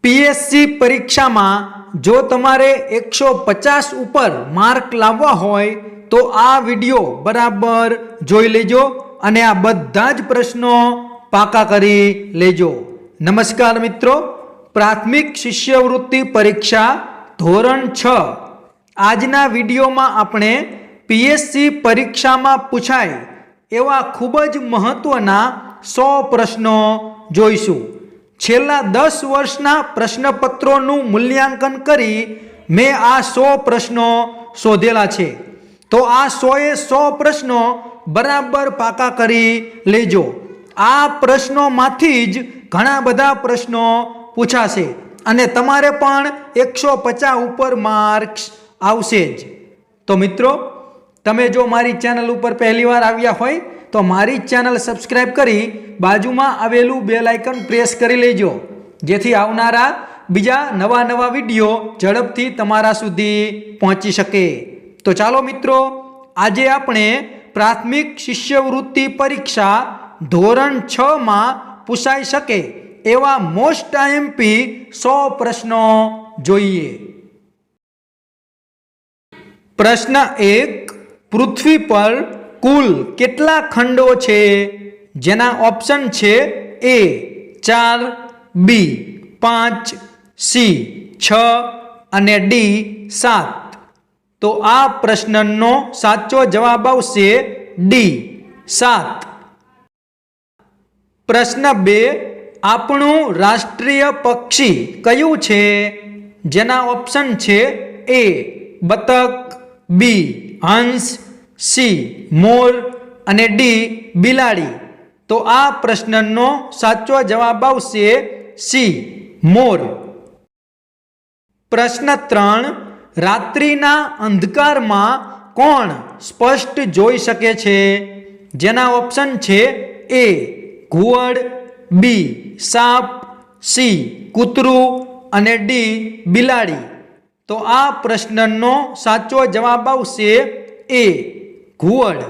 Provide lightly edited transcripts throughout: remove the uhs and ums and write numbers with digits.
PSC परीक्षा में जो तमारे 150 ऊपर मार्क लाववा होय तो आ विडियो बराबर जोई लेजो अने आ बधा ज प्रश्नों पाका करी लेजो। नमस्कार मित्रों, प्राथमिक शिष्यवृत्ति परीक्षा धोरण 6 आजना विडियो में आपणे पीएससी परीक्षा में पूछाय एवा खूबज महत्वना 100 प्रश्नों जोईशुं। छेल्ला 10 वर्षना प्रश्नपत्रोनुं मूल्यांकन करी मैं आ 100 प्रश्नों शोधेला छे, तो आ 100 प्रश्नों बराबर पाका करी लेजो। आ प्रश्नों मांथी ज घणा बधा प्रश्नों पूछाशे अने तमारे पण 150 ऊपर मार्क्स आवशे ज। तो मित्रों, तमे जो मारी चेनल पर पहली वार आव्या होय तो मारी चेनल सब्सक्राइब करी बाजू में आवेलू बेल आइकन प्रेस करी लेजो, जेथी आवनारा बीजा नवा नवा विडियो झड़पथी तमारा सुधी पहोंची शके। तो चालो मित्रों, आजे आपणे प्राथमिक शिष्यवृत्ति परीक्षा धोरण 6 में पूछाई शके एवा मोस्ट आईएमपी 100 प्रश्नों जोईए। प्रश्न 1, पृथ्वी पर कुल केटला खंडो छे? जेना ऑप्शन छे ए 4, बी 5, सी 6 अने डी 7। तो आ प्रश्ननो साचो जवाब आवशे डी 7। प्रश्न 2, आपणुं राष्ट्रीय पक्षी कयुं छे? जेना ऑप्शन छे ए बतक, बी हंस, सी मोर अने डी बिलाड़ी। तो आ प्रश्ननो साचो जवाब आवशे सी मोर। प्रश्न 3, रात्रिना अंधकार में कोण स्पष्ट जोई शके छे? जेना ऑप्शन छे ए घुवड, बी साप, सी कूतरू अने डी बिलाड़ी। तो आ प्रश्ननो साचो जवाब आवशे ए घुवड।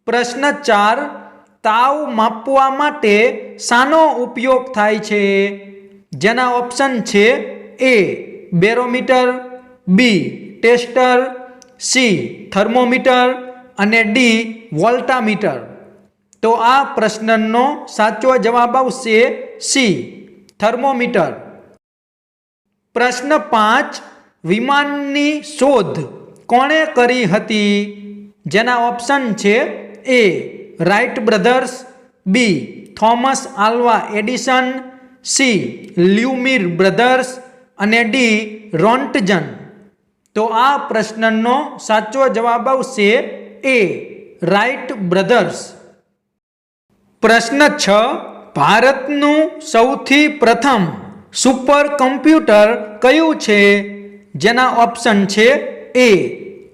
प्रश्न 4, ताव मापवा माटे सानो उपयोग थाय छे? जेना ऑप्शन छे ए बेरोमीटर, बी टेस्टर, सी थर्मोमीटर अने डी वोल्टामीटर। तो आ प्रश्ननो साचो जवाब आवशे सी थर्मोमीटर। प्रश्न 5, विमाननी शोध कोणे करी हती? जेना ऑप्शन छे A Wright brothers, B Thomas Alva Edison, C Lumiere brothers अने डी रोन्टजन। तो आ प्रश्ननो साचो जवाब आवशे ए राइट ब्रदर्स। प्रश्न 6, भारतनुं सौथी प्रथम सुपर कम्प्यूटर कयुं छे? जेना ऑप्शन छे ए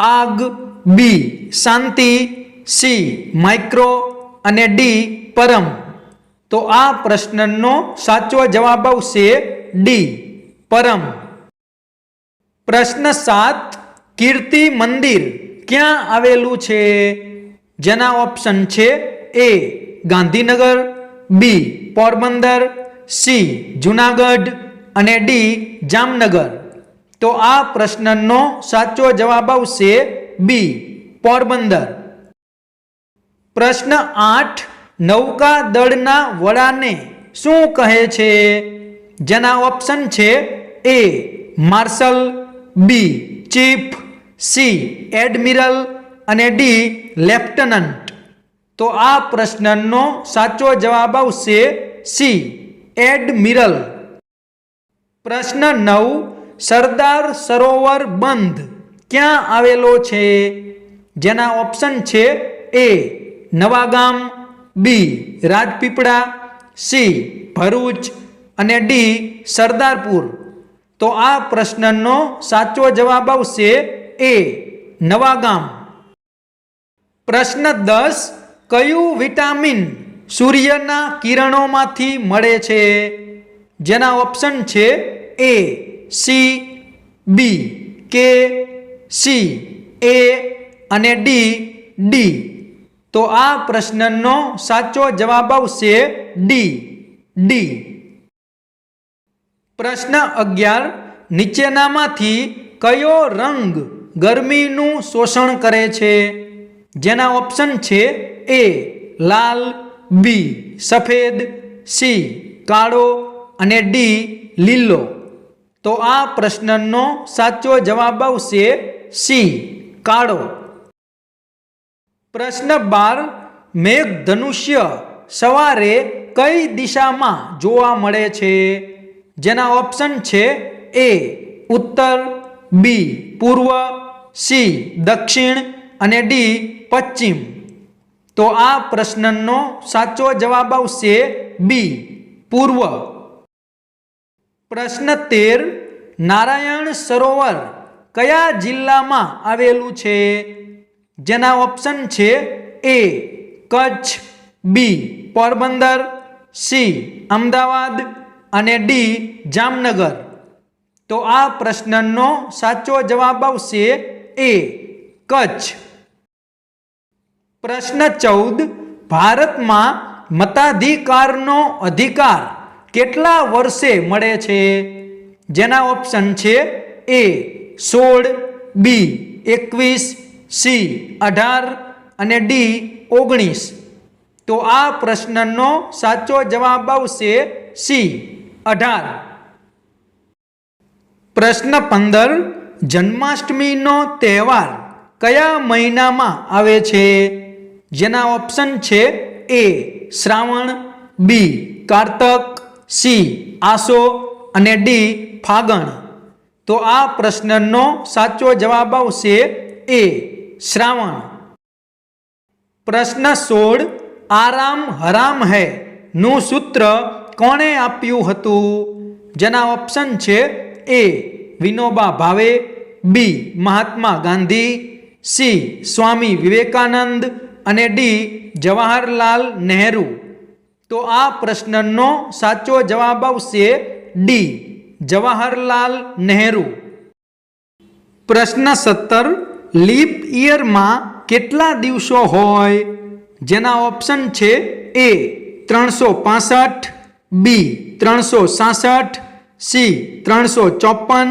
आग, बी शांति, सी माइक्रो अने डी परम। तो आ प्रश्ननो साचो जवाब आवशे डी परम। प्रश्न 7, कीर्ति मंदिर क्या आवेलू छे? जेना ऑप्शन छे ए गांधीनगर, बी पोरबंदर, सी जूनागढ़ अने डी जामनगर। तो आ प्रश्ननो साचो जवाब आवशे बी पोरबंदर। प्रश्न 8, नौकादळना वडाने शुं कहे छे? जेना ऑप्शन छे ए मार्शल, बी चीफ, सी एडमिरल अने डी लेफ्टनंट। तो आ प्रश्ननो साचो जवाब आवशे सी एडमिरल। प्रश्न 9, सरदार सरोवर बंध क्या आवेलो छे? जेना ऑप्शन छे ए नवागाम, बी राजपीपळा, सी भरूच अने डी सरदारपुर। तो आ प्रश्ननो साचो जवाब आवशे ए नवागाम। प्रश्न 10, कयुं विटामिन सूर्यना किरणोमांथी मळे छे? जेना ऑप्शन छे ए सी, बी के, सी ए अने डी डी। तो आ प्रश्ननो साचो जवाब आवशे डी डी। પ્રશ્ન 11 નીચેનામાંથી કયો રંગ ગરમીનું શોષણ કરે છે? જેના ઓપ્શન છે એ લાલ, બી સફેદ, સી કાળો અને ડી લીલો. તો આ પ્રશ્નનો સાચો જવાબ આવશે સી કાળો. પ્રશ્ન 12 મેઘધનુષ્ય સવારે કઈ દિશામાં જોવા મળે છે? જેના ઓપ્શન છે એ ઉત્તર, બી પૂર્વ, સી દક્ષિણ અને ડી પશ્ચિમ. તો આ પ્રશ્નનો સાચો જવાબ આવશે બી પૂર્વ. પ્રશ્ન 13 નારાયણ સરોવર કયા જિલ્લામાં આવેલું છે? જેના ઓપ્શન છે એ કચ્છ, બી પોરબંદર, સી અમદાવાદ અને ડી જામનગર. તો આ પ્રશ્નનો સાચો જવાબ આવશે એ કચ્છ. પ્રશ્ન 14 ભારતમાં મતાધિકારનો અધિકાર કેટલા વર્ષે મળે છે? જેના ઓપ્શન છે એ 16, બી 21, સી 18 અને ડી 19. તો આ પ્રશ્નનો સાચો જવાબ આવશે સી 18. પ્રશ્ન 15 જન્માષ્ટમીનો તહેવાર કયા મહિનામાં આવે છે? જેના ઓપ્શન છે એ શ્રાવણ, બી કારતક, સી આસો અને ડી ફાગણ. તો આ પ્રશ્નનો સાચો જવાબ આવશે એ શ્રાવણ. પ્રશ્ન 16 આરામ હરામ હૈ નું સૂત્ર કોણે આપ્યું હતું? જેના ઓપ્શન છે એ વિનોબા ભાવે, બી મહાત્મા ગાંધી, સી સ્વામી વિવેકાનંદ અને ડી જવાહરલાલ નહેરુ. તો આ પ્રશ્નનો સાચો જવાબ આવશે ડી જવાહરલાલ નહેરુ. પ્રશ્ન 17 લીપ યરમાં કેટલા દિવસો હોય? જેના ઓપ્શન છે એ 365, બી 366, સી 354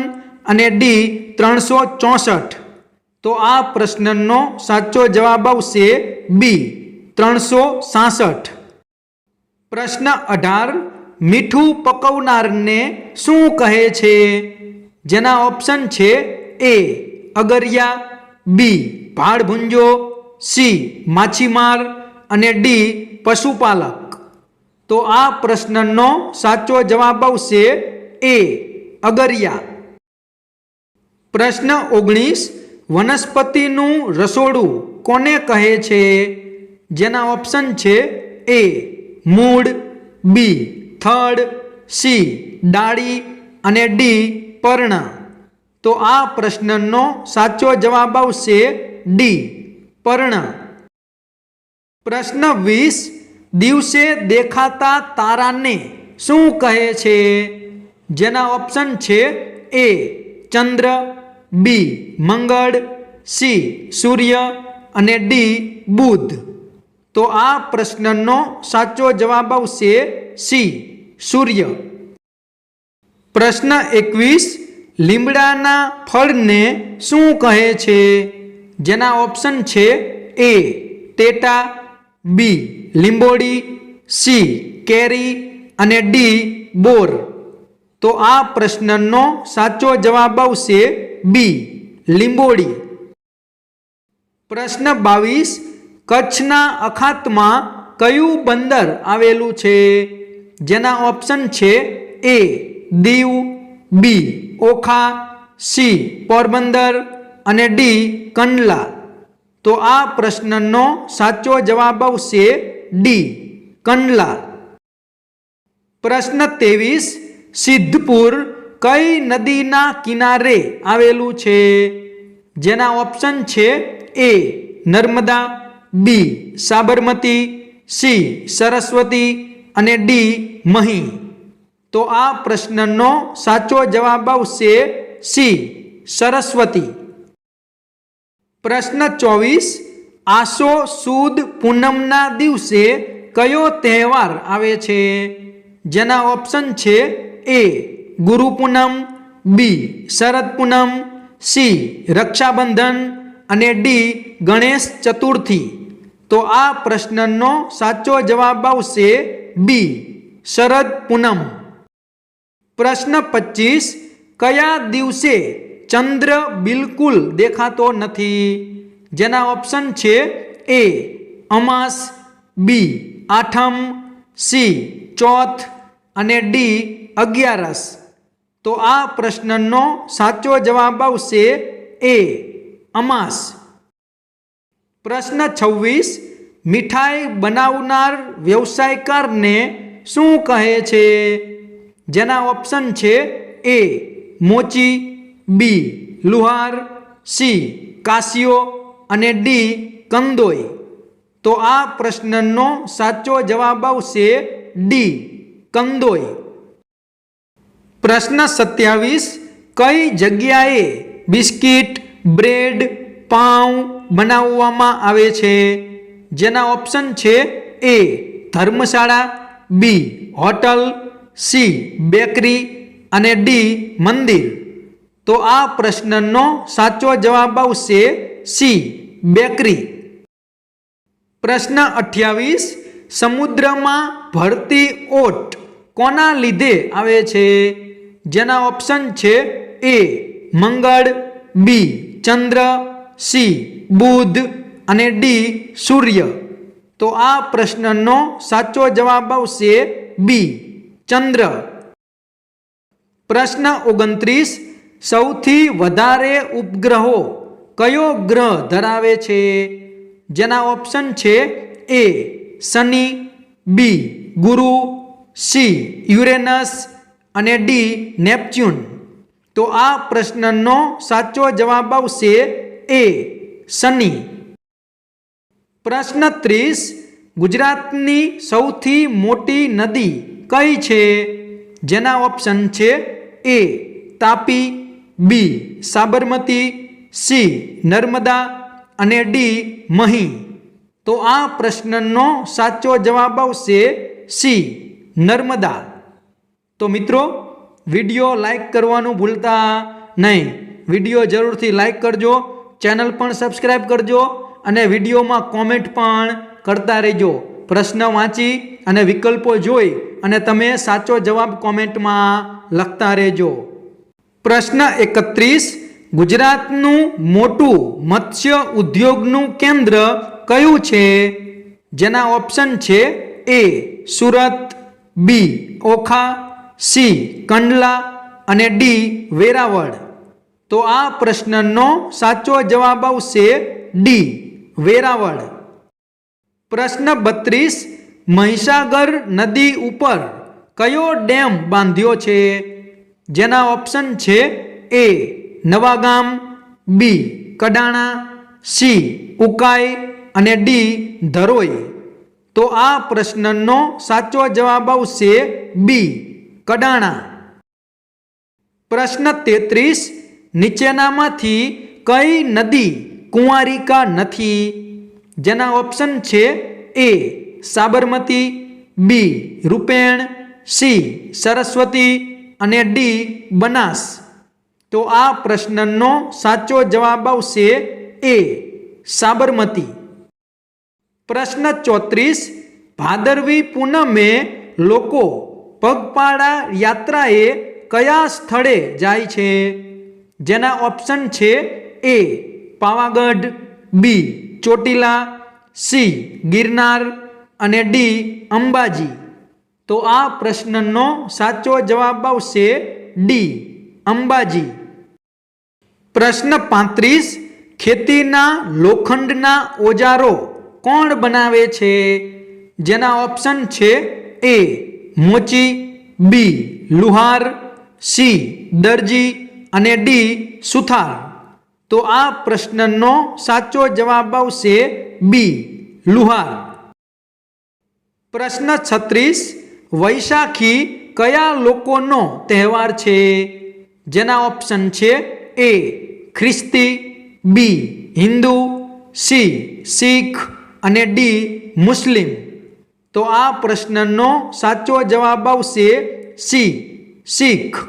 અને ડી 364. તો આ પ્રશ્નનો સાચો જવાબ આવશે બી 366. પ્રશ્ન 18 મીઠું પકવનારને શું કહે છે? જેના ઓપ્શન છે એ અગરિયા, બી ભાડભુંજો, સી માછીમાર અને ડી પશુપાલક. તો આ પ્રશ્નનો સાચો જવાબ આવશે એ અગરિયા. પ્રશ્ન 19 વનસ્પતિનું રસોડું કોને કહે છે? જેના ઓપ્શન છે એ મૂળ, બી થડ, સી ડાળી અને ડી પર્ણ. તો આ પ્રશ્નનો સાચો જવાબ આવશે ડી પર્ણ. પ્રશ્ન 20 દિવસે દેખાતા તારાને શું કહે છે? જેના ઓપ્શન છે એ ચંદ્ર, બી મંગળ, સી સૂર્ય અને ડી બુધ. તો આ પ્રશ્નનો સાચો જવાબ આવશે સી સૂર્ય. પ્રશ્ન 21 લીમડાના ફળને શું કહે છે? જેના ઓપ્શન છે એ ટેટા, બી લીંબોડી, સી કેરી અને ડી બોર. તો આ પ્રશ્નનો સાચો જવાબ આવશે બી લીંબોડી. પ્રશ્ન 22 કચ્છના અખાતમાં કયું બંદર આવેલું છે? જેના ઓપ્શન છે એ દીવ, બી ઓખા, સી પોરબંદર અને ડી કંડલા. તો આ પ્રશ્નનો સાચો જવાબ આવશે ડી કંડલા. પ્રશ્ન 23 સિદ્ધપુર કઈ નદીના કિનારે આવેલું છે? જેના ઓપ્શન છે એ નર્મદા, બી સાબરમતી, સી સરસ્વતી અને ડી મહી. તો આ પ્રશ્નનો સાચો જવાબ આવશે સી સરસ્વતી. પ્રશ્ન 24 આસો સુદ પૂનમના દિવસે કયો તહેવાર આવે છે? જેના ઓપ્શન છે એ ગુરુ પૂનમ, બી શરદ પૂનમ, સી રક્ષાબંધન અને ડી ગણેશ ચતુર્થી. તો આ પ્રશ્નનો સાચો જવાબ આવશે બી શરદ પૂનમ. પ્રશ્ન 25, કયા દિવસે ચંદ્ર બિલકુલ દેખાતો નથી? જેના ઓપ્શન છે એ અમાસ, બી આઠમ, સી ચોથ અને ડી 11. તો આ પ્રશ્નનો સાચો જવાબ આવશે એ અમાસ. પ્રશ્ન 26, મીઠાઈ બનાવનાર વ્યવસાયકારને શું કહે છે? જેના ઓપ્શન છે એ મોચી, બી લુહાર, સી કાસિયો અને ડી કંદોઈ. તો આ પ્રશ્નનો સાચો જવાબ આવશે ડી કંદોઈ. પ્રશ્ન 27, કઈ જગ્યાએ બિસ્કિટ, બ્રેડ, પાઉં બનાવવામાં આવે છે? જેના ઓપ્શન છે એ ધર્મશાળા, બી હોટલ, સી બેકરી અને ડી મંદિર. તો આ પ્રશ્નનો સાચો જવાબ આવશે સી બેકરી. પ્રશ્ન 28, સમુદ્રમાં ભરતી ઓટ કોના લીધે આવે છે? જેના ઓપ્શન છે એ મંગળ, બી ચંદ્ર, સી બુધ અને ડી સૂર્ય. તો આ પ્રશ્નનો સાચો જવાબ આવશે બી ચંદ્ર. પ્રશ્ન 29, સૌથી વધારે ઉપગ્રહો કયો ગ્રહ ધરાવે છે? જેના ઓપ્શન છે એ શનિ, બી ગુરુ, સી યુરેનસ અને ડી નેપચ્યુન. તો આ પ્રશ્નનો સાચો જવાબ આવશે એ શનિ. પ્રશ્ન 30, ગુજરાતની સૌથી મોટી નદી કઈ છે? જેના ઓપ્શન છે એ તાપી, બી સાબરમતી, સી નર્મદા અને ડી મહી. તો આ પ્રશ્નનો સાચો જવાબ આવશે સી નર્મદા. તો મિત્રો, વિડીયો લાઈક કરવાનું ભૂલતા નહીં. વિડીયો જરૂરથી લાઈક કરજો, ચેનલ પણ સબસ્ક્રાઈબ કરજો અને વિડીયોમાં કોમેન્ટ પણ કરતા રહેજો. પ્રશ્ન વાંચી અને વિકલ્પો જોઈ અને તમે સાચો જવાબ કોમેન્ટમાં લખતા રહેજો. પ્રશ્ન 31, ગુજરાતનું મોટું મત્સ્ય ઉદ્યોગનું કેન્દ્ર કયું છે? જેના ઓપ્શન છે એ સુરત, બી ઓખા, સી કંડલા અને ડી વેરાવળ. તો આ પ્રશ્નનો સાચો જવાબ આવશે ડી વેરાવળ. પ્રશ્ન 32, મહીસાગર નદી ઉપર કયો ડેમ બાંધ્યો છે? જેના ઓપ્શન છે એ નવાગામ, બી કડાણા, સી ઉકાઈ અને ડી ધરોઈ. તો આ પ્રશ્નનો સાચો જવાબ આવશે બી કડાણા. પ્રશ્ન 33, નીચેનામાંથી કઈ નદી કુંવારિકા નથી? જેના ઓપ્શન છે એ સાબરમતી, બી રૂપેણ, સી સરસ્વતી અને ડી બનાસ. તો આ પ્રશ્નનો સાચો જવાબ આવશે એ સાબરમતી. પ્રશ્ન 34, ભાદરવી પૂનમે લોકો પગપાળા યાત્રાએ કયા સ્થળે જાય છે? જેના ઓપ્શન છે એ પાવાગઢ, બી ચોટીલા, સી ગિરનાર અને ડી અંબાજી. તો આ પ્રશ્નનો સાચો જવાબ આવશે ડી અંબાજી. પ્રશ્ન 35, ખેતીના લોખંડના ઓજારો કોણ બનાવે છે? જેના ઓપ્શન છે એ મોચી, બી લુહાર, સી દરજી અને ડી સુથાર. તો આ પ્રશ્નનો સાચો જવાબ આવશે બી લુહાર. પ્રશ્ન 36, વૈશાખી કયા લોકોનો તહેવાર છે? જેના ઓપ્શન છે એ ખ્રિસ્તી, બી હિન્દુ, સી શીખ અને ડી મુસ્લિમ. તો આ પ્રશ્નનો સાચો જવાબ આવશે સી શીખ.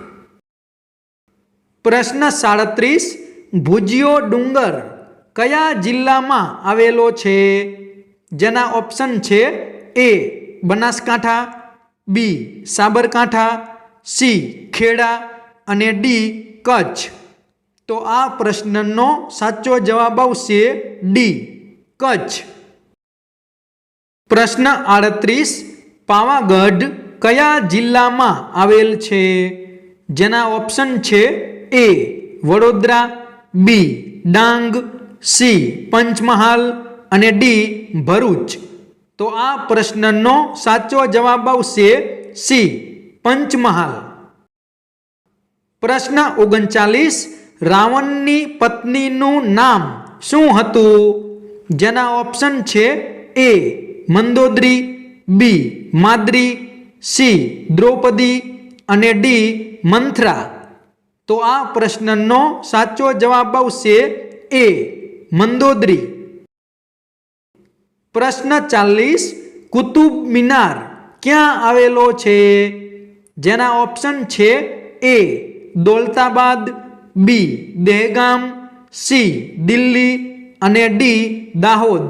પ્રશ્ન 37 ભુજિયો ડુંગર કયા જિલ્લામાં આવેલો છે? જેના ઓપ્શન છે એ બનાસકાંઠા, બી સાબરકાંઠા, સી ખેડા અને ડી કચ્છ. તો આ પ્રશ્નનો સાચો જવાબ આવશે ડી કચ્છ. પ્રશ્ન 38 પાવાગઢ કયા જિલ્લામાં આવેલ છે? જેના ઓપ્શન છે એ વડોદરા, બી ડાંગ, સી પંચમહાલ અને ડી ભરૂચ. તો આ પ્રશ્નનો સાચો જવાબ આવશે સી પંચમહાલ. પ્રશ્ન 39 રાવણની પત્નીનું નામ શું હતું? જેના ઓપ્શન છે એ મંદોદરી, બી માદ્રી, સી દ્રૌપદી અને ડી મંથરા. તો આ પ્રશ્નનો સાચો જવાબ આવશે એ મંદોદરી. પ્રશ્ન 40 કુતુબ મિનાર ક્યાં આવેલો છે? જેના ઓપ્શન છે એ દૌલતાબાદ, બી દહેગામ, સી દિલ્હી અને ડી દાહોદ.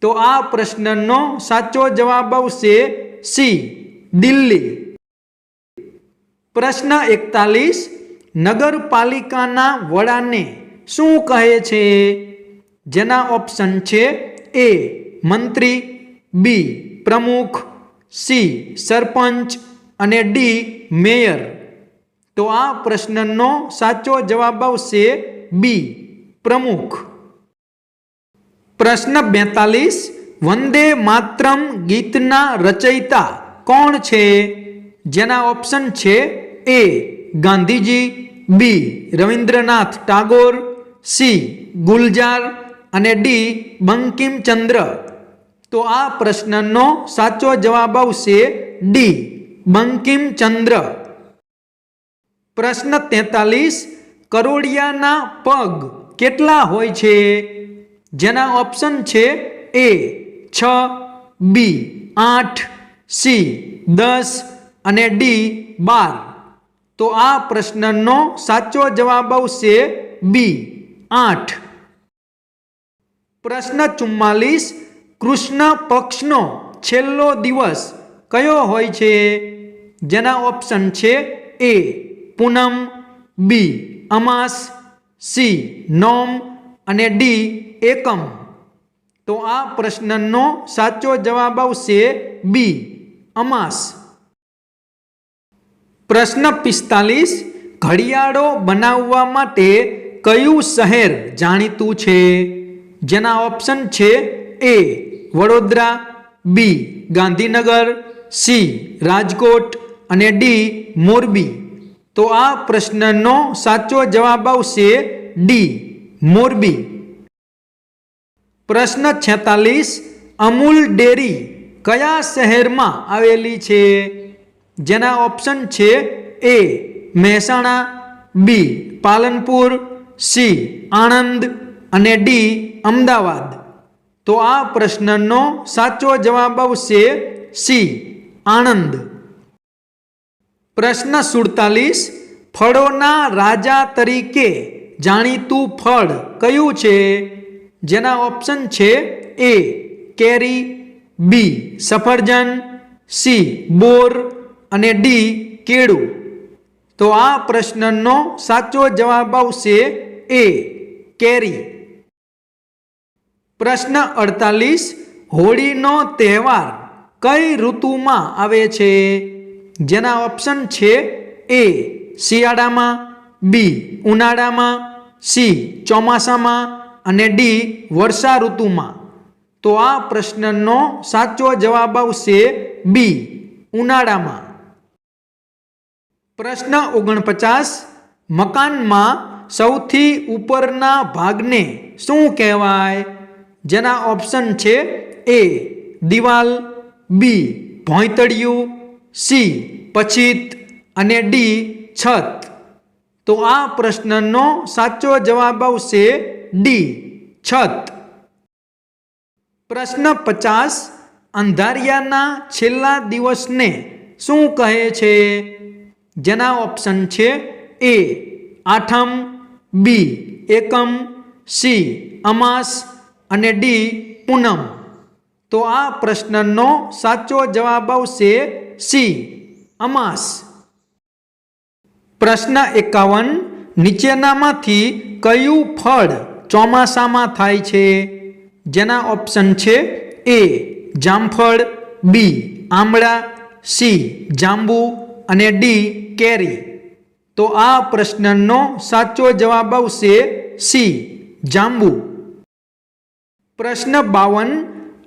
તો આ પ્રશ્નનો સાચો જવાબ આવશે સી દિલ્હી. પ્રશ્ન 41 નગરપાલિકાના વડાને શું કહે છે? જેના ઓપ્શન છે એ મંત્રી, બી પ્રમુખ, સી સરપંચ અને ડી મેયર. તો આ પ્રશ્નનો સાચો જવાબ આવશે બી પ્રમુખ. પ્રશ્ન 42 વંદે માતરમ ગીતના રચયિતા કોણ છે? જેના ઓપ્શન છે એ ગાંધીજી, બી રવિન્દ્રનાથ ટાગોર, સી ગુલજાર અને ડી બંકિમચંદ્ર. તો આ પ્રશ્નનો સાચો જવાબ આવશે ડી બંકિમચંદ્ર. પ્રશ્ન 43 કરોળિયાના પગ કેટલા હોય છે? જેના ઓપ્શન છે એ 6, બી 8, સી 10 અને ડી 12. તો આ પ્રશ્નનો સાચો જવાબ આવશે બી 8. પ્રશ્ન 44 કૃષ્ણ પક્ષનો છેલ્લો દિવસ કયો હોય છે? જેના ઓપ્શન છે એ પૂનમ, બી અમાસ, સી નોમ અને ડી એકમ. તો આ પ્રશ્નનો સાચો જવાબ આવશે બી અમાસ. પ્રશ્ન 45 ઘડિયાળો બનાવવા માટે કયું શહેર જાણીતું છે? જેના ઓપ્શન છે એ વડોદરા, બી ગાંધીનગર, સી રાજકોટ અને ડી મોરબી. તો આ પ્રશ્નનો સાચો જવાબ આવશે ડી મોરબી. પ્રશ્ન 46 અમૂલ ડેરી કયા શહેરમાં આવેલી છે? જેના ઓપ્શન છે એ મહેસાણા, બી પાલનપુર, સી આણંદ અને ડી અમદાવાદ. તો આ પ્રશ્નનો સાચો જવાબ આવશે સી આણંદ. પ્રશ્ન 47 ફળોના રાજા તરીકે જાણીતું ફળ કયું છે? જેના ઓપ્શન છે એ કેરી, બી સફરજન, સી બોર અને ડી કેળું. તો આ પ્રશ્નનો સાચો જવાબ આવશે એ કેરી. પ્રશ્ન 48 હોળીનો તહેવાર કઈ ઋતુમાં આવે છે? જેના ઓપ્શન છે એ શિયાળામાં, બી ઉનાળામાં, સી ચોમાસામાં અને ડી વર્ષા ઋતુમાં. તો આ પ્રશ્નનો સાચો જવાબ આવશે બી ઉનાળામાં. પ્રશ્ન 49 મકાનમાં સૌથી ઉપરના ભાગને શું કહેવાય? જેના ઓપ્શન છે એ દિવાલ, બી ભોંયતળિયું, સી પછીત અને ડી છત. તો આ પ્રશ્નનો સાચો જવાબ આવશે ડી છત. પ્રશ્ન 50 અંધારિયાના છેલ્લા દિવસને શું કહે છે? જેના ઓપ્શન છે એ આઠમ, બી એકમ, સી અમાસ અને ડી પૂનમ. તો આ પ્રશ્નનો સાચો જવાબ આવશે સી અમાસ. પ્રશ્ન 51. નીચેનામાંથી કયું ફળ ચોમાસામાં થાય છે? જેના ઓપ્શન છે એ જામફળ, બી આંબળા, સી જાંબુ અને ડી કેરી. તો આ પ્રશ્નનો સાચો જવાબ આવશે સી જાંબુ. પ્રશ્ન 52.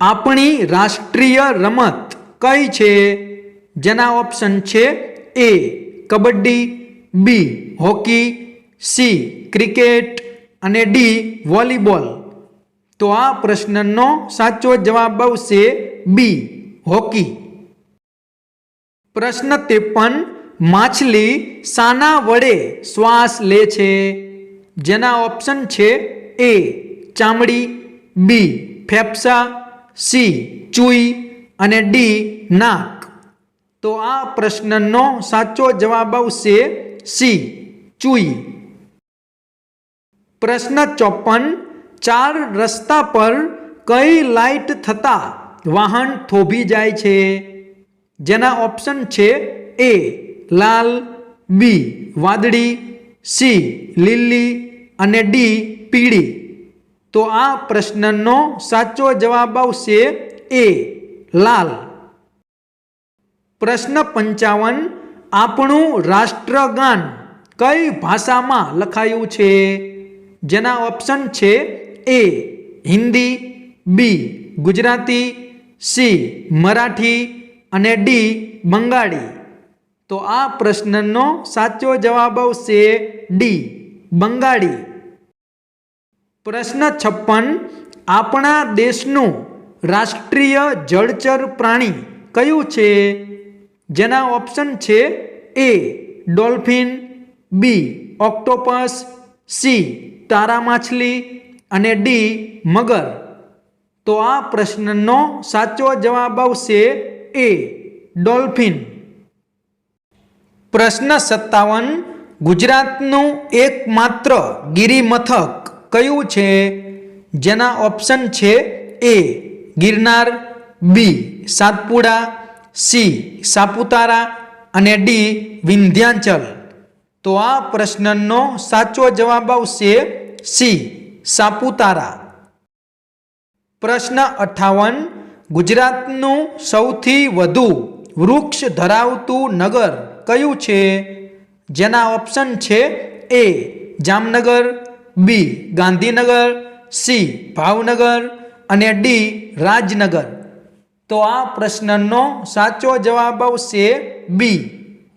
આપણી રાષ્ટ્રીય રમત કઈ છે? જેના ઓપ્શન છે A kabaddi, B hockey, C cricket અને ડી વોલીબોલ. તો આ પ્રશ્નનો સાચો જવાબ આવશે બી હોકી. પ્રશ્ન 53. માછલી શાના વડે શ્વાસ લે છે? જેના ઓપ્શન છે એ ચામડી, બી ફેફસા, સી ચૂઈ અને ડી નાક. તો આ પ્રશ્નનો સાચો જવાબ આવશે સી ચૂઈ. પ્રશ્ન 54. 4 રસ્તા પર કઈ લાઈટ થતા વાહન થોભી જાય છે? જેના ઓપ્શન છે એ લાલ, બી વાદળી, સી લીલી અને ડી પીળી. તો આ પ્રશ્નનો સાચો જવાબ આવશે એ લાલ. પ્રશ્ન 55. આપણું રાષ્ટ્રગાન કઈ ભાષામાં લખાયું છે? જેના ઓપ્શન છે એ હિન્દી, બી ગુજરાતી, સી મરાઠી અને ડી બંગાળી. તો આ પ્રશ્નનો સાચો જવાબ આવશે ડી બંગાળી. પ્રશ્ન 56. આપણા દેશનું રાષ્ટ્રીય જળચર પ્રાણી કયું છે? જેના ઓપ્શન છે એ ડોલ્ફિન, બી ઓક્ટોપસ, સી તારા માછલી અને ડી મગર. તો આ પ્રશ્નનો સાચો જવાબ આવશે એ ડોલ્ફિન. પ્રશ્ન 57. ગુજરાતનું એકમાત્ર ગિરિમથક કયું છે? જેના ઓપ્શન છે એ ગિરનાર, બી સાતપુડા, સી સાપુતારા અને ડી વિંધ્યાચલ. તો આ પ્રશ્નનો સાચો જવાબ આવશે સી સાપુતારા. પ્રશ્ન 58. ગુજરાતનું સૌથી વધુ વૃક્ષ ધરાવતું નગર કયું છે? જેના ઓપ્શન છે એ જામનગર, બી ગાંધીનગર, સી ભાવનગર અને ડી રાજનગર. તો આ પ્રશ્નનો સાચો જવાબ આવશે બી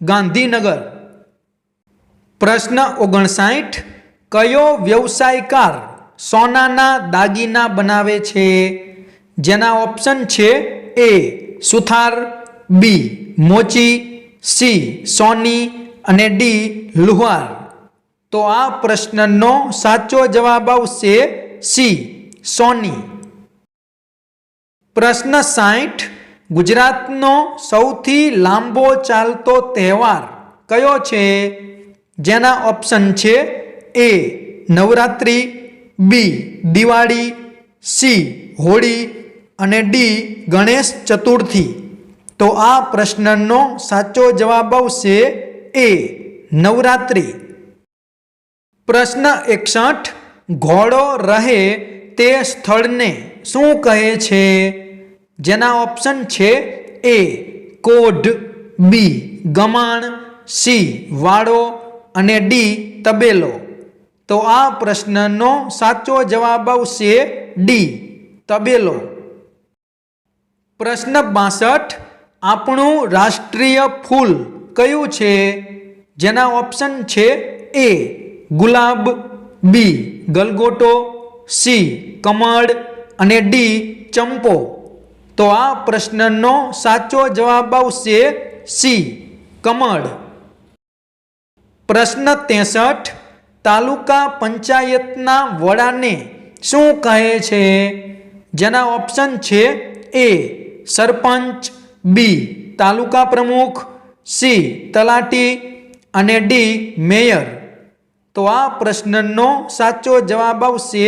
ગાંધીનગર. પ્રશ્ન 59. કયો વ્યવસાયકાર સોનાના દાગીના બનાવે છે? જેના ઓપ્શન છે એ સુથાર, બી મોચી, સી સોની અને ડી લુહાર. તો આ પ્રશ્નનો સાચો જવાબ આવશે સી સોની. પ્રશ્ન 60. ગુજરાતનો સૌથી લાંબો ચાલતો તહેવાર કયો છે? જેના ઓપ્શન છે એ નવરાત્રિ, બી દિવાળી, સી હોળી અને ડી ગણેશ ચતુર્થી. તો આ પ્રશ્નનો સાચો જવાબ આવશે એ નવરાત્રિ. પ્રશ્ન 61. ઘોડો રહે તે સ્થળને શું કહે છે? જેના ઓપ્શન છે એ કોઢ, બી ગમાણ, સી વાડો અને ડી તબેલો. તો આ પ્રશ્નનો સાચો જવાબ આવશે ડી તબેલો. પ્રશ્ન 62. આપણું રાષ્ટ્રીય ફૂલ કયું છે? જેના ઓપ્શન છે એ ગુલાબ, બી ગલગોટો, સી કમળ અને ડી ચંપો. તો આ પ્રશ્નનો સાચો જવાબ આવશે સી કમળ. પ્રશ્ન 63. તાલુકા પંચાયતના વડાને શું કહે છે? જેના ઓપ્શન છે એ સરપંચ, બી તાલુકા પ્રમુખ, સી તલાટી અને ડી મેયર. તો આ પ્રશ્નનો સાચો જવાબ આવશે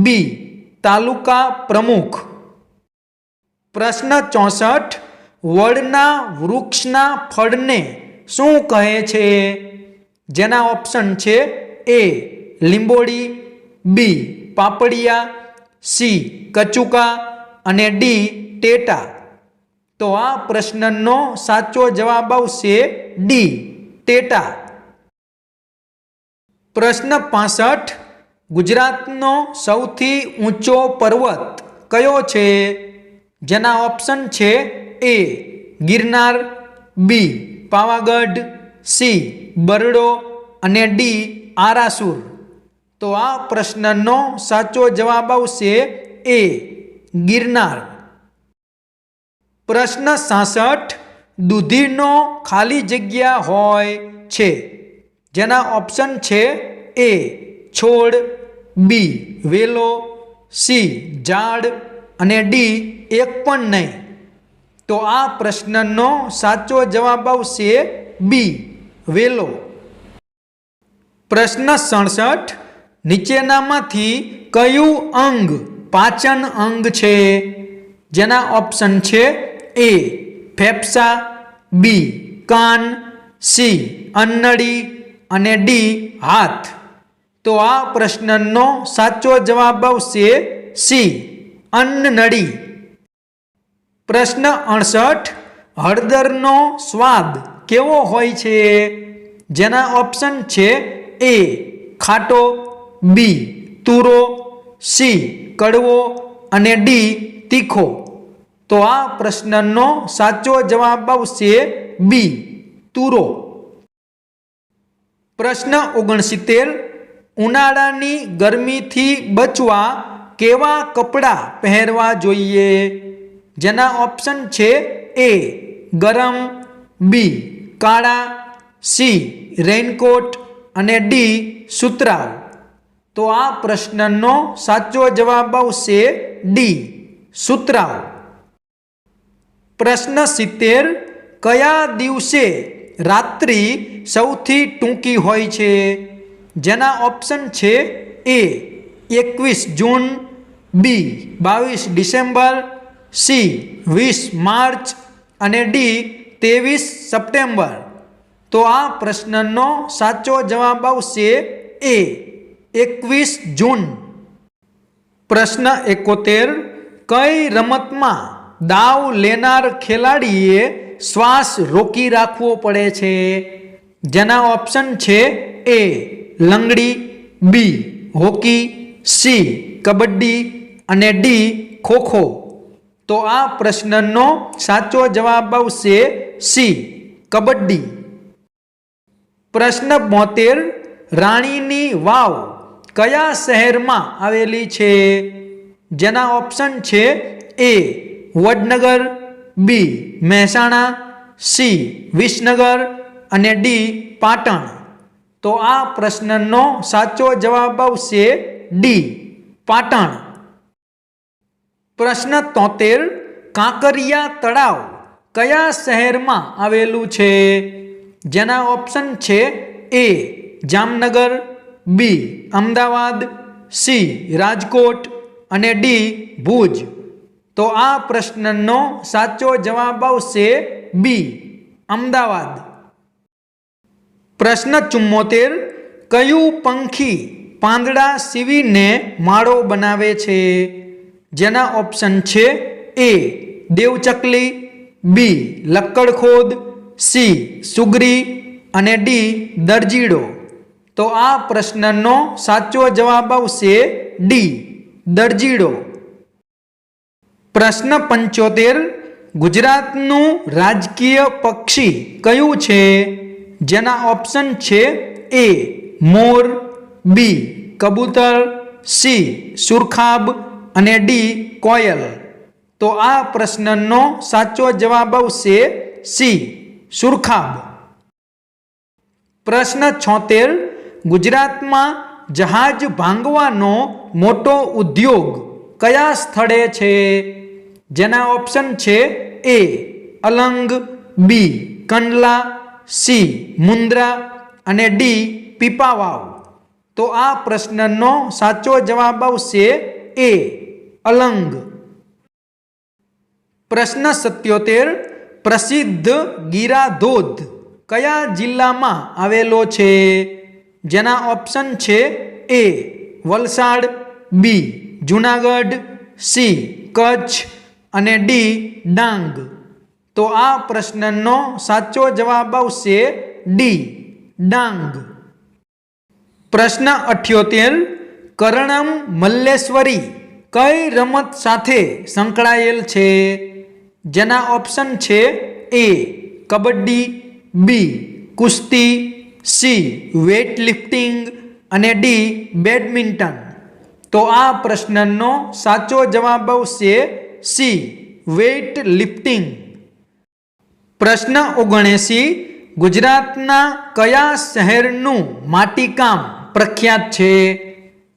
બી, તાલુકા પ્રમુખ. પ્રશ્ન 64. વડના વૃક્ષના ફળને શું કહે છે? જેના ઓપ્શન છે એ લીંબોડી, બી પાપડિયા, સી કચુકા અને ડી ટેટા. તો આ પ્રશ્નનો સાચો જવાબ આવશે ડી, ટેટા. પ્રશ્ન 65. ગુજરાતનો સૌથી ઊંચો પર્વત કયો છે? જેના ઓપ્શન છે એ ગિરનાર, બી પાવાગઢ, સી બરડો અને ડી આરાસુર. તો આ પ્રશ્નનો સાચો જવાબ આવશે એ ગિરનાર. પ્રશ્ન 66. દૂધીનો ખાલી જગ્યા હોય છે. જેના ઓપ્શન છે એ છોડ, બી વેલો, સી ઝાડ અને ડી એક પણ નહીં. તો આ પ્રશ્નનો સાચો જવાબ આવશે બી વેલો. પ્રશ્ન 67. નીચેનામાંથી કયું અંગ પાચન અંગ છે? જેના ઓપ્શન છે એ ફેફસા, બી કાન, સી અન્નળી અને ડી હાથ. તો આ પ્રશ્નનો સાચો જવાબ આવશે સી અન્નનળી. પ્રશ્ન 68. હળદરનો સ્વાદ કેવો હોય છે? જેના ઓપ્શન છે એ ખાટો, બી તુરો, સી કડવો અને ડી તીખો. તો આ પ્રશ્નનો સાચો જવાબ આવશે બી તુરો. પ્રશ્ન 69. ઉનાળાની ગરમીથી બચવા કેવા કપડાં પહેરવા જોઈએ? જેના ઓપ્શન છે એ ગરમ, બી કાળા, સી રેઇનકોટ અને ડી સુતરાઉ. તો આ પ્રશ્નનો સાચો જવાબ આવશે ડી સુતરાઉ. પ્રશ્ન 70. કયા દિવસે રાત્રિ સૌથી ટૂંકી હોય છે? જેના ઓપ્શન છે એ 21 જૂન, બી 22 ડિસેમ્બર, સી 20 માર્ચ અને ડી 23 સપ્ટેમ્બર. તો આ પ્રશ્નનો સાચો જવાબ આવશે એ 21 જૂન. પ્રશ્ન 71. કઈ રમતમાં દાવ લેનાર ખેલાડીએ શ્વાસ રોકી રાખવો પડે છે? જેના ઓપ્શન છે એ લંગડી, બી હોકી, સી કબડ્ડી અને ડી ખોખો. તો આ પ્રશ્નનો સાચો જવાબ આવશે સી કબડ્ડી. પ્રશ્ન 72. રાણીની વાવ કયા શહેરમાં આવેલી છે? જેના ઓપ્શન છે એ વડનગર, બી મહેસાણા, સી વિસનગર અને ડી પાટણ. તો આ પ્રશ્નનો સાચો જવાબ આવશે ડી પાટણ. પ્રશ્ન 73. કાંકરિયા તળાવ કયા શહેરમાં આવેલું છે? જેના ઓપ્શન છે એ જામનગર, બી અમદાવાદ, સી રાજકોટ અને ડી ભુજ. તો આ પ્રશ્નનો સાચો જવાબ આવશે બી અમદાવાદ. પ્રશ્ન 74. કયું પંખી પાંદડા સીવીને માળો બનાવે છે? જેના ઓપ્શન છે એ દેવચકલી, બી લક્કડખોદ, સી સુગરી અને ડી દરજીડો. તો આ પ્રશ્નનો સાચો જવાબ આવશે ડી દરજીડો. પ્રશ્ન 75. ગુજરાતનું રાજકીય પક્ષી કયું છે? જેના ઓપ્શન છે એ મોર, બી કબૂતર, સી સુરખાબ અને ડી કોયલ. તો આ પ્રશ્નનો સાચો જવાબ આવશે સી સુરખાબ. પ્રશ્ન 76. ગુજરાતમાં જહાજ ભાંગવાનો મોટો ઉદ્યોગ કયા સ્થળે છે? જેના ઓપ્શન છે એ અલંગ, બી કંડલા, સી મુન્દ્રા અને ડી પીપાવાવ. તો આ પ્રશ્નનો સાચો જવાબ આવશે એ અલંગ. પ્રશ્ન 77 પ્રસિદ્ધ ગીરા ધોધ કયા જિલ્લામાં આવેલો છે? જેના ઓપ્શન છે એ વલસાડ, બી જુનાગઢ, સી કચ્છ અને ડી ડાંગ. તો આ પ્રશ્નનો સાચો જવાબ આવશે ડી ડાંગ. પ્રશ્ન 78 કરણમ મલ્લેશ્વરી કઈ રમત સાથે સંકળાયેલ છે? જેના ઓપ્શન છે એ કબડ્ડી, બી કુસ્તી, સી વેઇટ લિફ્ટિંગ અને ડી બેડમિન્ટન. તો આ પ્રશ્નનો સાચો જવાબ આવશે સી વેઇટ લિફ્ટિંગ. પ્રશ્ન 79 ગુજરાતના કયા શહેરનું માટીકામ પ્રખ્યાત છે?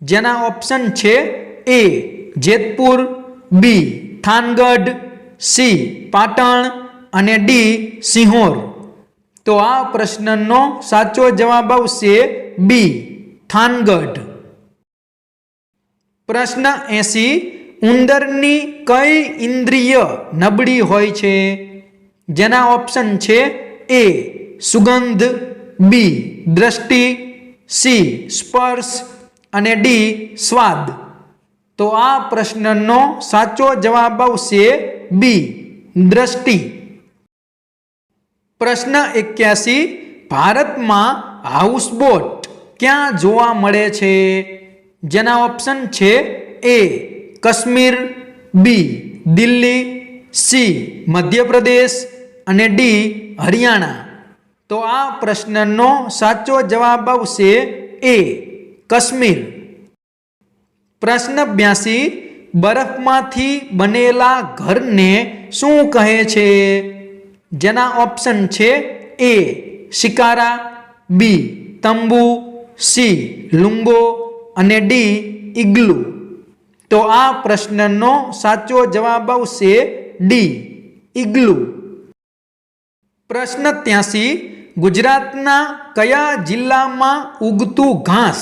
જેના ઓપ્શન છે એ જેતપુર, બી થાનગઢ, સી પાટણ અને ડી સિંહોર. તો આ પ્રશ્નનો સાચો જવાબ આવશે બી થાનગઢ. પ્રશ્ન 80 ઉંદરની કઈ ઇન્દ્રિય નબળી હોય છે? જેના ઓપ્શન છે એ સુગંધ, બી દ્રષ્ટિ, સી સ્પર્શ અને ડી સ્વાદ. તો આ પ્રશ્નનો સાચો જવાબ આવશે બી દ્રષ્ટિ. પ્રશ્ન 81 ભારતમાં હાઉસબોટ ક્યાં જોવા મળે છે? જેના ઓપ્શન છે એ કાશ્મીર, બી દિલ્હી, સી મધ્યપ્રદેશ અને ડી હરિયાણા. તો આ પ્રશ્નનો સાચો જવાબ આવશે એ કાશ્મીર. પ્રશ્ન 82 બરફમાંથી બનેલા ઘરને શું કહે છે? જેના ઓપ્શન છે એ શિકારા, બી તંબુ, સી લુંગો અને ડી ઇગ્લુ. તો આ પ્રશ્નનો સાચો જવાબ આવશે ડી ઇગ્લુ. પ્રશ્ન 83 ગુજરાતના કયા જિલ્લામાં ઉગતું ઘાસ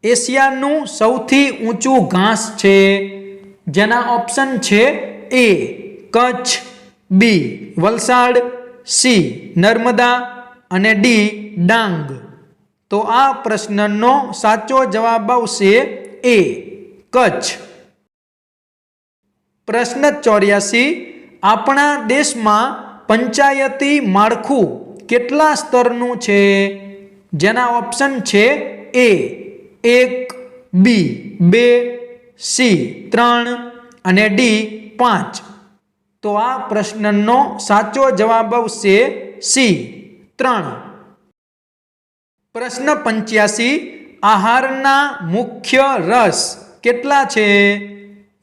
એશિયાનું સૌથી ઊંચું ઘાસ છે? જેના ઓપ્શન છે એ કચ્છ, બી વલસાડ, સી નર્મદા અને ડી ડાંગ. તો આ પ્રશ્નનો સાચો જવાબ આવશે એ કચ્છ. પ્રશ્ન 84 આપણા દેશમાં પંચાયતી માળખું કેટલા સ્તરનું છે? જેના ઓપ્શન છે એ 1, બી 2, સી 3 અને ડી 5. તો આ પ્રશ્નનો સાચો જવાબ આવશે સી 3. પ્રશ્ન 85 આહારના મુખ્ય રસ કેટલા છે?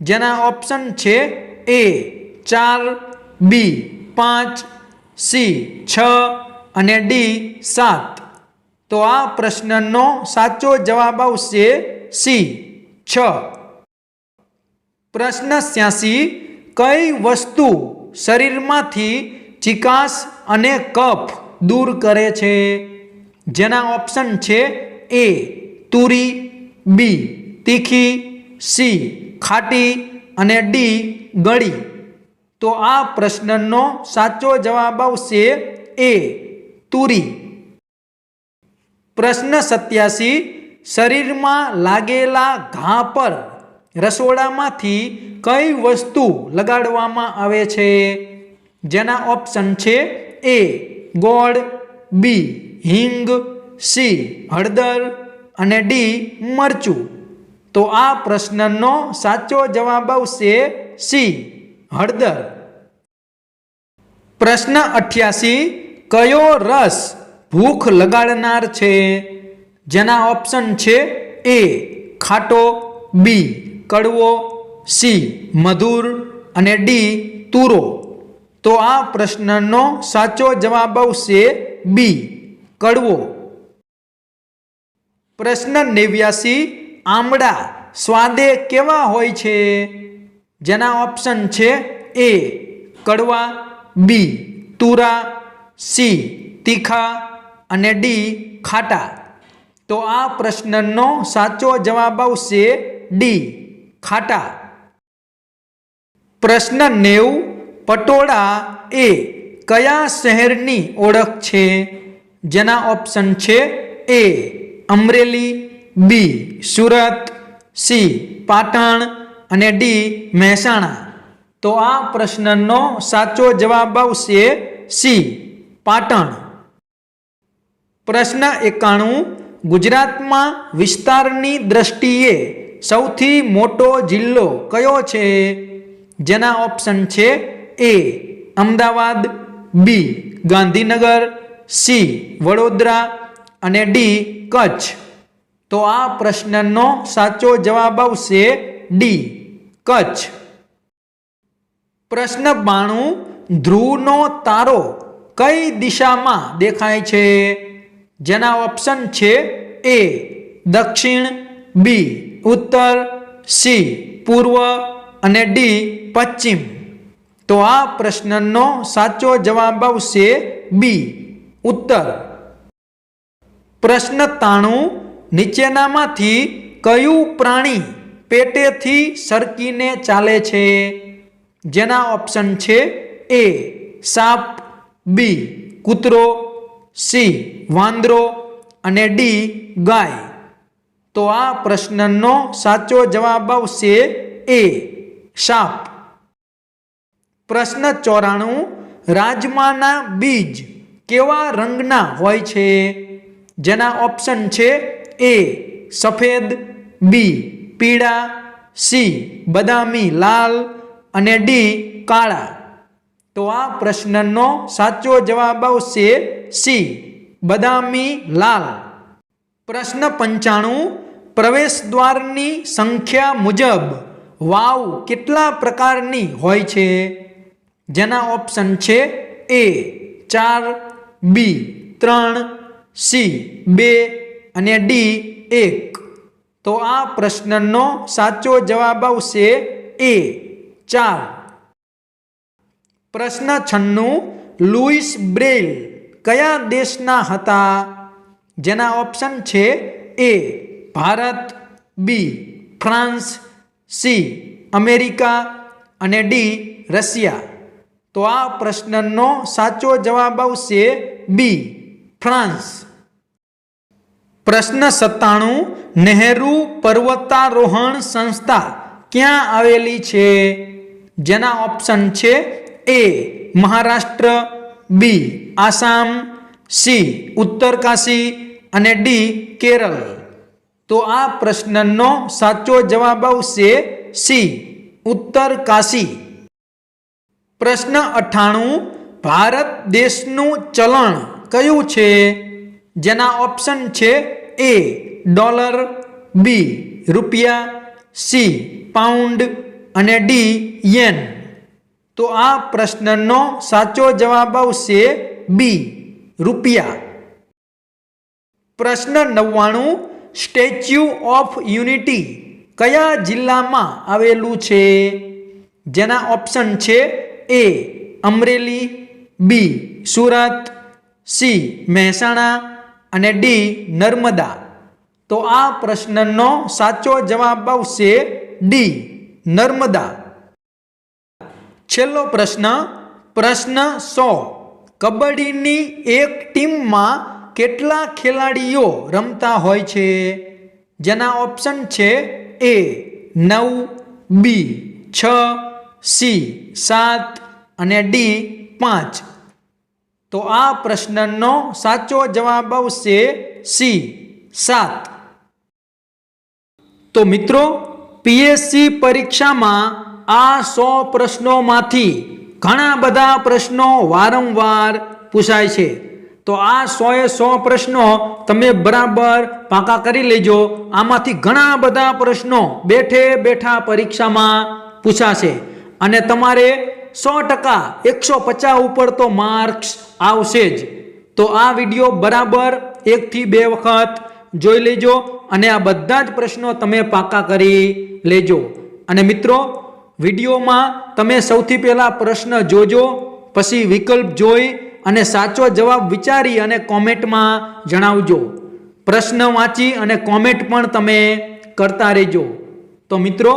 જેના ઓપ્શન છે એ 4, બી 5, સી 6 અને ડી 7. તો આ પ્રશ્નનો સાચો જવાબ આવશે સી 6. પ્રશ્ન 86 કઈ વસ્તુ શરીરમાંથી ચિકાસ અને કફ દૂર કરે છે? જેના ઓપ્શન છે એ તુરી, બી તીખી, સી ખાટી અને ડી ગળી. તો આ પ્રશ્નનો સાચો જવાબ આવશે એ તુરી. પ્રશ્ન 87 શરીરમાં લાગેલા ઘા પર રસોડામાંથી કઈ વસ્તુ લગાડવામાં આવે છે? જેના ઓપ્શન છે એ ગોળ, બી હિંગ, સી હળદર અને ડી મરચું. તો આ પ્રશ્નનો સાચો જવાબ આવશે સી હળદર. પ્રશ્ન 88 કયો રસ ભૂખ લગાડનાર છે? જેના ઓપ્શન છે એ ખાટો, બી કડવો, સી મધુર અને ડી તુરો. તો આ પ્રશ્નનો સાચો જવાબ આવશે બી કડવો. પ્રશ્ન 89 આમળા સ્વાદે કેવા હોય છે? જેના ઓપ્શન છે એ કડવા, બી તુરા, સી તીખા અને ડી ખાટા. તો તો આ પ્રશ્નનો સાચો જવાબ આવશે ડી ખાટા. પ્રશ્ન 90 પટોળા એ કયા શહેરની ઓળખ છે? જેના ઓપ્શન છે એ અમરેલી, બી સુરત, સી પાટણ અને ડી મહેસાણા. તો આ પ્રશ્નનો સાચો જવાબ આવશે સી પાટણ. પ્રશ્ન 91 ગુજરાતમાં વિસ્તારની દ્રષ્ટિએ સૌથી મોટો જિલ્લો કયો છે? જેના ઓપ્શન છે એ અમદાવાદ, બી ગાંધીનગર, સી વડોદરા અને ડી કચ્છ. તો આ પ્રશ્નનો સાચો જવાબ આવશે ડી કચ્છ. પ્રશ્ન 92 ધ્રુવનો તારો કઈ દિશામાં દેખાય છે? જેના ઓપ્શન છે એ દક્ષિણ, બી ઉત્તર, સી પૂર્વ અને ડી પશ્ચિમ. તો આ પ્રશ્નનો સાચો જવાબ આવશે બી ઉત્તર. પ્રશ્ન 93 નીચેનામાંથી કયું પ્રાણી પેટેથી સરકીને ચાલે છે? જેના ઓપ્શન છે એ સાપ, બી કૂતરો, સી વાંદરો અને ડી ગાય. તો આ પ્રશ્નનો સાચો જવાબ આવશે એ સાપ. પ્રશ્ન 94 રાજમાના બીજ કેવા રંગના હોય છે? જેના ઓપ્શન છે એ સફેદ, બી પીળા, સી બદામી લાલ અને ડી કાળા. તો આ પ્રશ્નનો સાચો જવાબ આવશે સી બદામી લાલ. પ્રશ્ન 95 પ્રવેશ દ્વારની સંખ્યા મુજબ વાવ કેટલા પ્રકારની હોય છે? જેના ઓપ્શન છે એ 4, બી 3, સી 2 અને ડી 1. તો આ પ્રશ્નનો સાચો જવાબ આવશે એ 4. પ્રશ્ન 96 લુઈસ બ્રેઇલ કયા દેશના હતા? જેના ઓપ્શન છે A Bharat, B France, C America અને ડી રશિયા. તો આ પ્રશ્નનો સાચો જવાબ આવશે બી ફ્રાન્સ. પ્રશ્ન 97 નહેરુ પર્વતારોહણ સંસ્થા ક્યાં આવેલી છે? જેના ઓપ્શન છે એ મહારાષ્ટ્ર, બી આસામ, સી ઉત્તરકાશી અને ડી કેરળ. તો આ પ્રશ્નનો સાચો જવાબ આવશે સી ઉત્તરકાશી. પ્રશ્ન 98 ભારત દેશનું ચલણ કયું છે? જેના ઓપ્શન છે એ ડોલર, બી રૂપિયા, સી પાઉન્ડ અને ડી યેન. તો આ પ્રશ્નનો સાચો જવાબ આવશે બી રૂપિયા. પ્રશ્ન 99 સ્ટેચ્યુ ઓફ યુનિટી કયા જિલ્લામાં આવેલું છે? જેના ઓપ્શન છે એ અમરેલી, બી સુરત, સી મહેસાણા અને ડી નર્મદા. તો આ પ્રશ્નનો સાચો જવાબ આવશે ડી નર્મદા. છેલ્લો પ્રશ્ન પ્રશ્ન 100 કબડ્ડીની એક ટીમમાં કેટલા ખેલાડીઓ રમતા હોય છે? જેના ઓપ્શન છે એ 9, બી 6, સી 7 અને ડી 5. તો આ પ્રશ્નનો સાચો જવાબ આવશે સી 7. તો મિત્રો પીએસસી પરીક્ષામાં આ 100 પ્રશ્નોમાંથી ઘણા બધા પ્રશ્નો વારંવાર પૂછાય છે. તો આ 100 પ્રશ્નો તમે બરાબર પાકા કરી લેજો. આમાંથી ઘણા બધા પ્રશ્નો બેઠે બેઠા પરીક્ષામાં પૂછાશે અને તમારે 100% 150 ઉપર તો માર્ક્સ આવશે જ. તો આ વિડીયો બરાબર 1 થી 2 વખત જોઈ લેજો અને આ બધા જ પ્રશ્નો તમે પાકા કરી લેજો. અને મિત્રો વિડીયોમાં તમે સૌથી પહેલા પ્રશ્ન જોજો, પછી વિકલ્પ જોઈ અને સાચો જવાબ વિચારી અને કોમેન્ટમાં જણાવજો. પ્રશ્ન વાંચી અને કોમેન્ટ પણ તમે કરતા રહેજો. તો મિત્રો,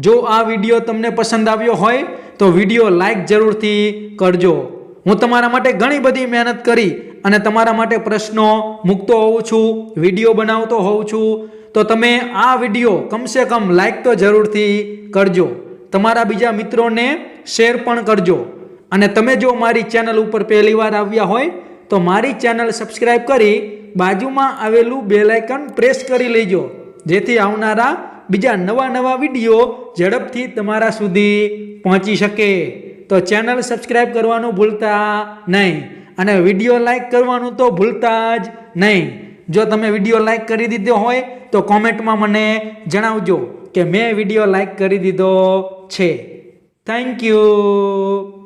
જો આ વિડીયો તમને પસંદ આવ્યો હોય તો વિડીયો લાઈક જરૂરથી કરજો. હું તમારા માટે ઘણી બધી મહેનત કરી અને તમારા માટે પ્રશ્નો મૂકતો હોઉં છું, વિડીયો બનાવતો હોઉં છું. તો તમે આ વિડીયો કમસે કમ લાઈક તો જરૂરથી કરજો. તમારા બીજા મિત્રોને શેર પણ કરજો. અને તમે જો મારી ચેનલ ઉપર પહેલી વાર આવ્યા હોય તો મારી ચેનલ સબસ્ક્રાઈબ કરી બાજુમાં આવેલું બેલ આઇકન પ્રેસ કરી લેજો, જેથી આવનારા બીજા નવા વિડીયો ઝડપથી તમારા સુધી પહોંચી શકે. તો ચેનલ સબસ્ક્રાઈબ કરવાનું ભૂલતા નહીં અને વિડીયો લાઈક કરવાનું તો ભૂલતા જ નહીં. જો તમે વિડીયો લાઈક કરી દીધો હોય તો કોમેન્ટમાં મને જણાવજો કે મેં વિડીયો લાઈક કરી દીધો છે. Thank you.